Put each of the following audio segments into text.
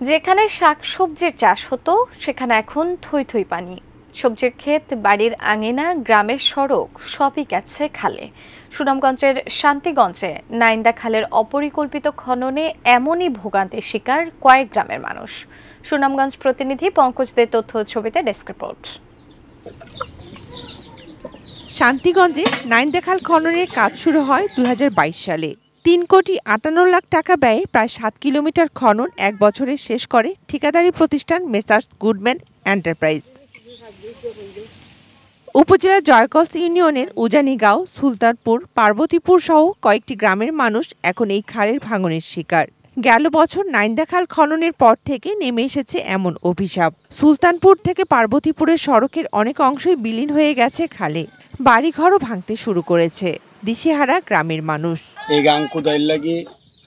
যেখানে শাকসবজির চাষ হতো সেখানে এখন থই থই পানি। সবজির ক্ষেত, বাড়ির আঙিনা, গ্রামের সড়ক সবই গেছে খালে। সুনামগঞ্জের শান্তিগঞ্জে নাইন্দা খালের অপরিকল্পিত খননে এমনই ভোগান্তির শিকার কয়েক গ্রামের মানুষ। সুনামগঞ্জ প্রতিনিধি পঙ্কজ দে তথ্য ছবিতে ডেস্ক রিপোর্ট। শান্তিগঞ্জে নাইন্দা খাল খননের কাজ শুরু হয় ২০২২ সালে। ৩,৫৮,০০,০০০ টাকা ব্যয়ে প্রায় ৭ কিলোমিটার খনন এক বছরে শেষ করে ঠিকাদারি প্রতিষ্ঠান মেসার্স গুডম্যান এন্টারপ্রাইজ। উপজেলার জয়কলস ইউনিয়নের উজানিগাঁও, সুলতানপুর, পার্বতীপুর সহ কয়েকটি গ্রামের মানুষ এখন এই খালের ভাঙনের শিকার। গেল বছর নাইন্দা খাল খননের পর থেকে নেমে এসেছে এমন অভিশাপ। সুলতানপুর থেকে পার্বতীপুরের সড়কের অনেক অংশই বিলীন হয়ে গেছে খালে। বাড়িঘরও ভাঙতে শুরু করেছে দিশেহারা গ্রামের মানুষ। এই গাং কোদাইল লাগি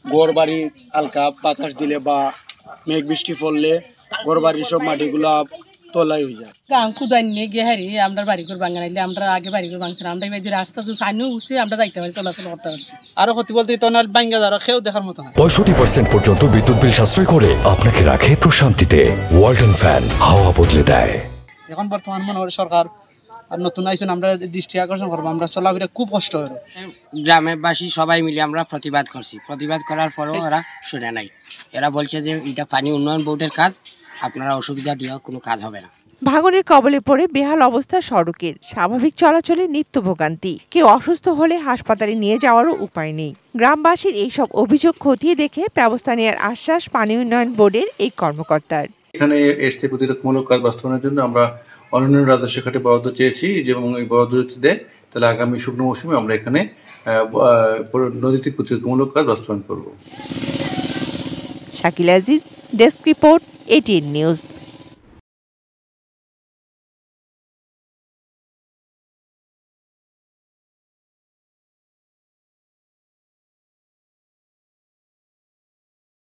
গড় বাড়ি হালকা বাতাস দিলে বা মেঘ বৃষ্টি পড়লে গড় বাড়ির সব মাটিগুলা তলাই হয়ে যায়। গাং কোদাই নিয়ে গিয়ে হারি আমরা বাড়ি করে ভাঙাইলে আমরা আগে বাড়ি করে ভাঙছিলাম। আমরা এই যে রাস্তা যদি পানি উঠছে আমরা যাইতে পারি, চলাচল করতে পারছি। আরো ক্ষতি বলতে তনাল ভাঙ্গা যারা খেয়েও দেখার মতো না। 65% পর্যন্ত বিদ্যুৎ বিল সাশ্রয় করে আপনাকে রাখে প্রশান্তিতে। ওয়ালটন ফ্যান হাওয়া বদলে দেয়। এখন বর্তমান মনে হয় সরকার আর নতুন আইসন আমরা দৃষ্টি আকর্ষণ করবো। আমরা চলাফেরা খুব কষ্ট হয়। গ্রামবাসী সবাই মিলে আমরা প্রতিবাদ করছি। প্রতিবাদ করার পরেও এরা শুনে নাই। এরা বলছে যে এটা পানি উন্নয়ন বোর্ডের কাজ, আপনারা অসুবিধা দিয়ে কোনো কাজ হবে না। ভাঙনের কবলে পড়ে বেহাল অবস্থা সড়কের, স্বাভাবিক চলাচলে নিত্য ভোগান্তি। কেউ অসুস্থ হলে হাসপাতালে নিয়ে যাওয়ারও উপায় নেই। গ্রামবাসীর এইসব অভিযোগ খতিয়ে দেখে ব্যবস্থা নেওয়ার আশ্বাস পানি উন্নয়ন বোর্ডের এই কর্মকর্তার। এখানে স্থায়ী প্রতিরোধমূলক কাজ বাস্তবায়নের জন্য আমরা অনন্য রাজস্ব খাতে বরাদ্দ চেয়েছি এবং এই বরাদ্দ যদি দেয় তাহলে আগামী শুকনো মৌসুমে আমরা এখানে নদীতে প্রতিরোধমূলক কাজ বাস্তবায়ন করব। Shakil Aziz, desk report, ATN news.